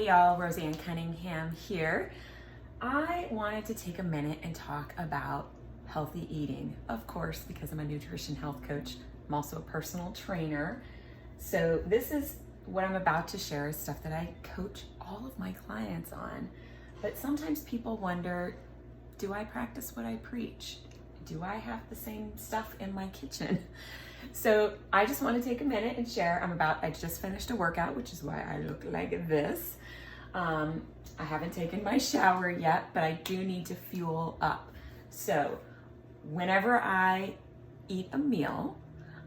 Hey y'all, Rosann Cunningham here. I wanted to take a minute and talk about healthy eating. Of course, because I'm a nutrition health coach, I'm also a personal trainer. So this is what I'm about to share is stuff that I coach all of my clients on. But sometimes people wonder, do I practice what I preach? Do I have the same stuff in my kitchen? So I just want to take a minute and share. I just finished a workout, which is why I look like this. I haven't taken my shower yet, but I do need to fuel up. So whenever I eat a meal,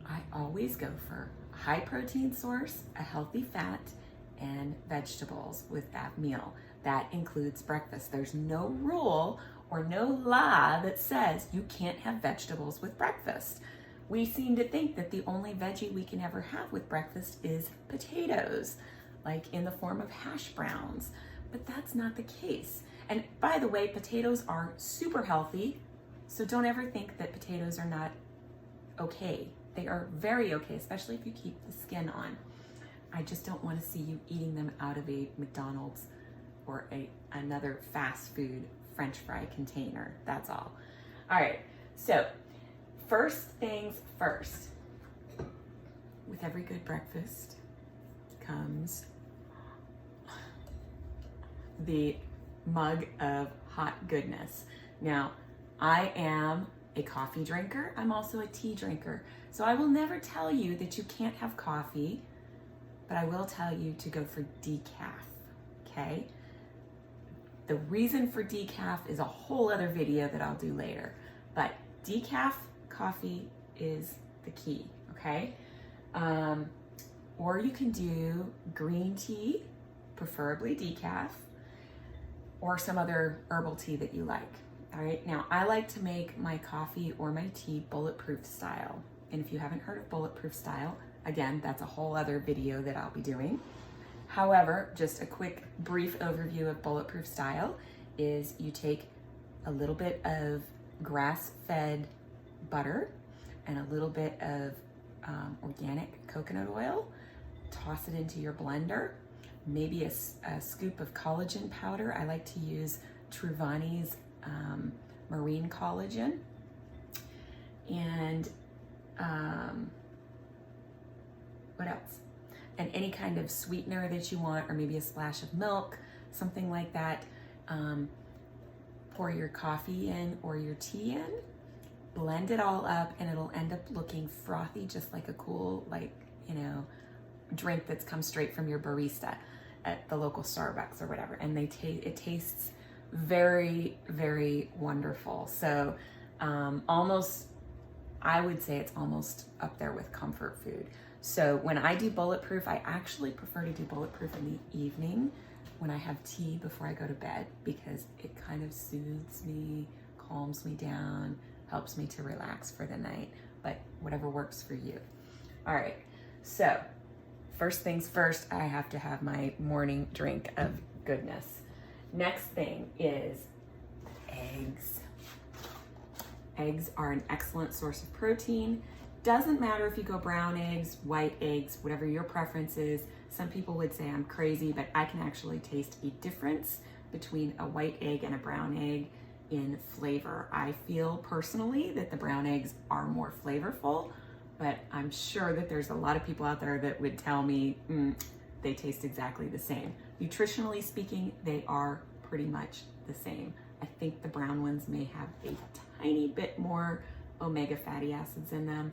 I always go for a high protein source, a healthy fat, and vegetables with that meal. That includes breakfast. There's no rule or no law that says you can't have vegetables with breakfast. We seem to think that the only veggie we can ever have with breakfast is potatoes, like in the form of hash browns, but that's not the case. And by the way, potatoes are super healthy, so don't ever think that potatoes are not okay. They are very okay, especially if you keep the skin on. I just don't want to see you eating them out of a McDonald's or another fast food French fry container, that's all. All right, so first things first, with every good breakfast comes the mug of hot goodness. Now, I am a coffee drinker. I'm also a tea drinker. So I will never tell you that you can't have coffee, but I will tell you to go for decaf, okay? The reason for decaf is a whole other video that I'll do later, but decaf coffee is the key, okay? Or you can do green tea, preferably decaf, or some other herbal tea that you like, all right? Now, I like to make my coffee or my tea bulletproof style. And if you haven't heard of bulletproof style, again, that's a whole other video that I'll be doing. However, just a quick brief overview of bulletproof style is you take a little bit of grass-fed butter and a little bit of organic coconut oil, toss it into your blender, maybe a scoop of collagen powder. I like to use Truvani's marine collagen, and what else? And any kind of sweetener that you want, or maybe a splash of milk, something like that. Pour your coffee in or your tea in, blend it all up, and it'll end up looking frothy, just like a cool, drink that's come straight from your barista at the local Starbucks or whatever. And it tastes very, very wonderful. So I would say it's almost up there with comfort food. So when I do bulletproof, I actually prefer to do bulletproof in the evening when I have tea before I go to bed, because it kind of soothes me, calms me down, helps me to relax for the night, but whatever works for you. All right, so first things first, I have to have my morning drink of goodness. Next thing is eggs. Eggs are an excellent source of protein. Doesn't matter if you go brown eggs, white eggs, whatever your preference is. Some people would say I'm crazy, but I can actually taste a difference between a white egg and a brown egg in flavor. I feel personally that the brown eggs are more flavorful, but I'm sure that there's a lot of people out there that would tell me they taste exactly the same. Nutritionally speaking, they are pretty much the same. I think the brown ones may have a tiny bit more omega fatty acids in them,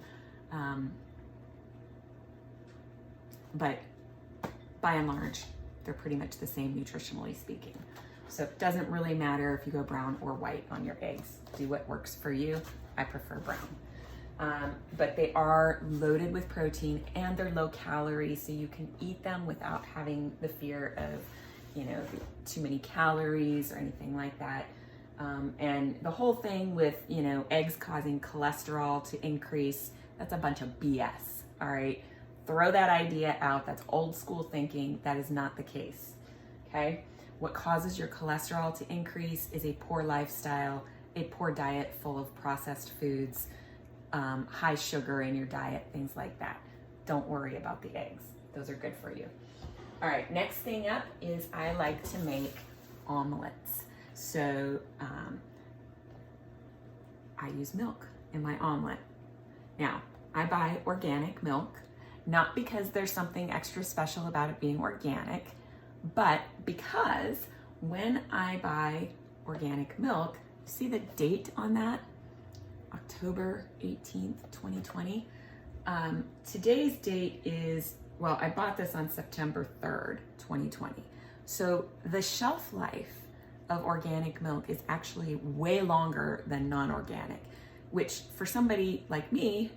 but by and large, they're pretty much the same nutritionally speaking. So it doesn't really matter if you go brown or white on your eggs. Do what works for you. I prefer brown. But they are loaded with protein and they're low calorie, so you can eat them without having the fear of, too many calories or anything like that. And the whole thing with, eggs causing cholesterol to increase, that's a bunch of BS, all right? Throw that idea out. That's old school thinking. That is not the case, okay? What causes your cholesterol to increase is a poor lifestyle, a poor diet full of processed foods, high sugar in your diet, things like that. Don't worry about the eggs. Those are good for you. All right, next thing up is I like to make omelets. So I use milk in my omelet. Now, I buy organic milk, not because there's something extra special about it being organic, but because when I buy organic milk, see the date on that? October 18th, 2020. Today's date is, well, I bought this on September 3rd, 2020. So the shelf life of organic milk is actually way longer than non-organic, which for somebody like me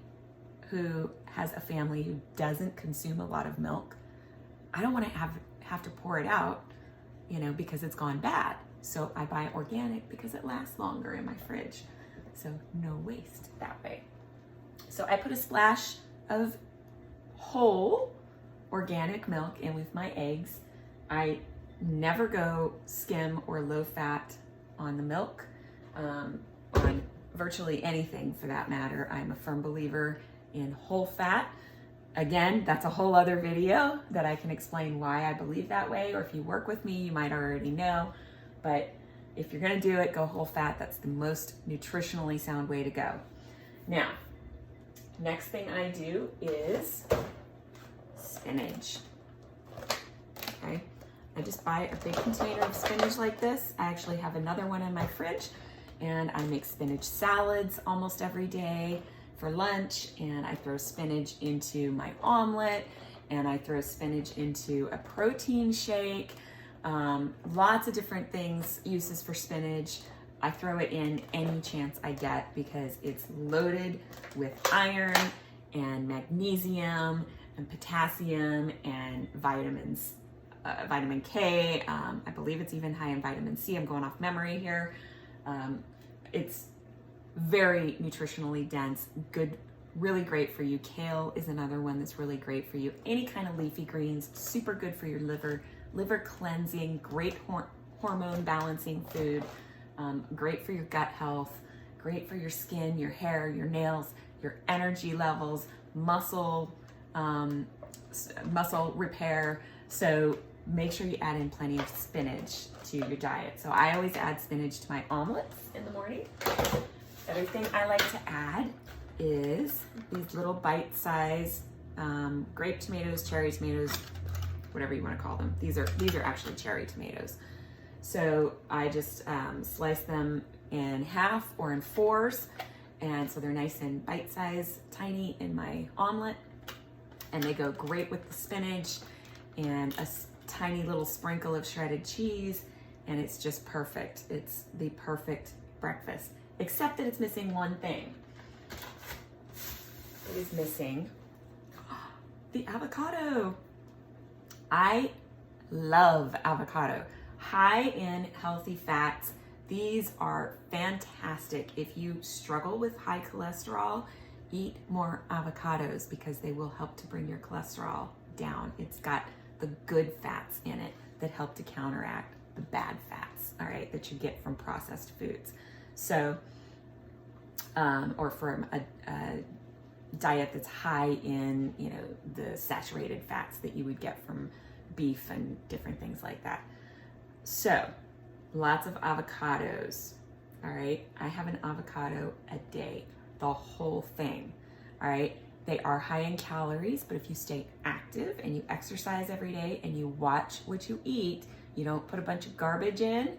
who has a family who doesn't consume a lot of milk, I don't want to have to pour it out, because it's gone bad. So I buy organic because it lasts longer in my fridge. So no waste that way. So I put a splash of whole organic milk in with my eggs. I never go skim or low fat on the milk, on virtually anything for that matter. I'm a firm believer in whole fat. Again, that's a whole other video that I can explain why I believe that way, or if you work with me, you might already know. But if you're gonna do it, go whole fat. That's the most nutritionally sound way to go. Now, next thing I do is spinach. Okay, I just buy a big container of spinach like this. I actually have another one in my fridge, and I make spinach salads almost every day for lunch, and I throw spinach into my omelet, and I throw spinach into a protein shake. Lots of different things, uses for spinach. I throw it in any chance I get because it's loaded with iron and magnesium and potassium and vitamins, vitamin K. I believe it's even high in vitamin C. I'm going off memory here. It's very nutritionally dense, good, really great for you. Kale is another one that's really great for you. Any kind of leafy greens, super good for your liver cleansing, great hormone balancing food, great for your gut health, great for your skin, your hair, your nails, your energy levels, muscle repair. So make sure you add in plenty of spinach to your diet. So I always add spinach to my omelets in the morning. Other thing I like to add is these little bite-sized grape tomatoes, cherry tomatoes, whatever you want to call them. These are actually cherry tomatoes. So I just slice them in half or in fours, and so they're nice and bite-sized, tiny in my omelet, and they go great with the spinach and a tiny little sprinkle of shredded cheese, and it's just perfect. It's the perfect breakfast, except that it's missing one thing. It is missing the avocado. I love avocado. High in healthy fats. These are fantastic. If you struggle with high cholesterol, eat more avocados because they will help to bring your cholesterol down. It's got the good fats in it that help to counteract the bad fats, all right, that you get from processed foods. So, or from a diet that's high in, the saturated fats that you would get from beef and different things like that. So, lots of avocados, all right? I have an avocado a day, the whole thing, all right? They are high in calories, but if you stay active and you exercise every day and you watch what you eat, you don't put a bunch of garbage in,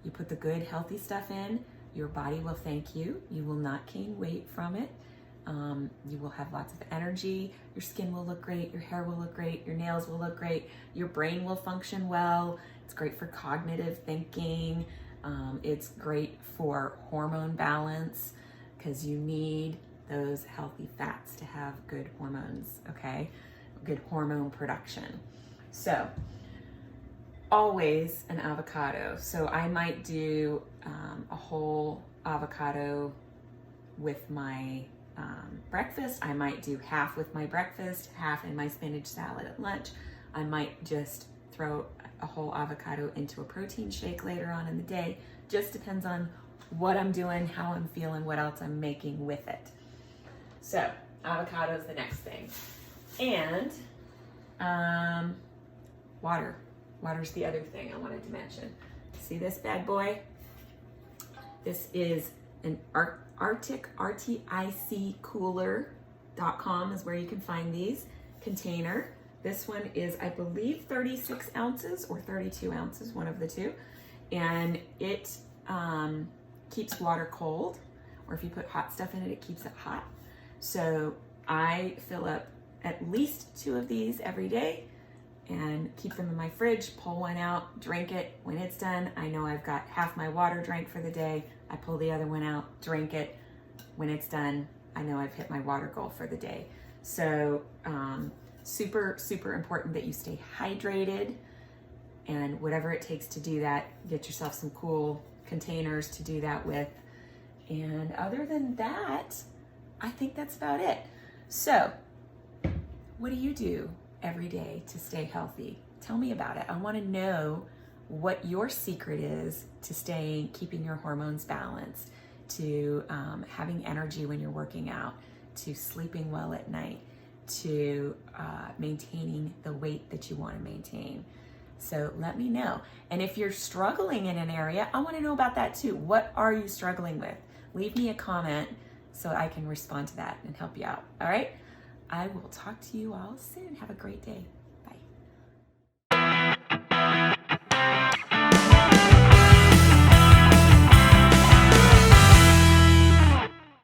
you put the good, healthy stuff in, your body will thank you. You will not gain weight from it. You will have lots of energy. Your skin will look great. Your hair will look great. Your nails will look great. Your brain will function well. It's great for cognitive thinking. It's great for hormone balance because you need those healthy fats to have good hormones, okay? Good hormone production. So, always an avocado. So I might do a whole avocado with my breakfast. I might do half with my breakfast, half in my spinach salad at lunch. I might just throw a whole avocado into a protein shake later on in the day. Just depends on what I'm doing, how I'm feeling, what else I'm making with it. So avocado is the next thing. And Water. Water's the other thing I wanted to mention. See this bad boy? This is an Arctic, RTIC cooler.com is where you can find these container. This one is, I believe, 36 ounces or 32 ounces, one of the two. And it keeps water cold, or if you put hot stuff in it, it keeps it hot. So I fill up at least 2 of these every day and keep them in my fridge, pull one out, drink it. When it's done, I know I've got half my water drank for the day. I pull the other one out, drink it. When it's done, I know I've hit my water goal for the day. So super, super important that you stay hydrated, and whatever it takes to do that, get yourself some cool containers to do that with. And other than that, I think that's about it. So what do you do every day to stay healthy? Tell me about it. I want to know what your secret is to keeping your hormones balanced, to having energy when you're working out, to sleeping well at night, to maintaining the weight that you want to maintain. So let me know. And if you're struggling in an area, I want to know about that too. What are you struggling with? Leave me a comment so I can respond to that and help you out. All right? I will talk to you all soon. Have a great day.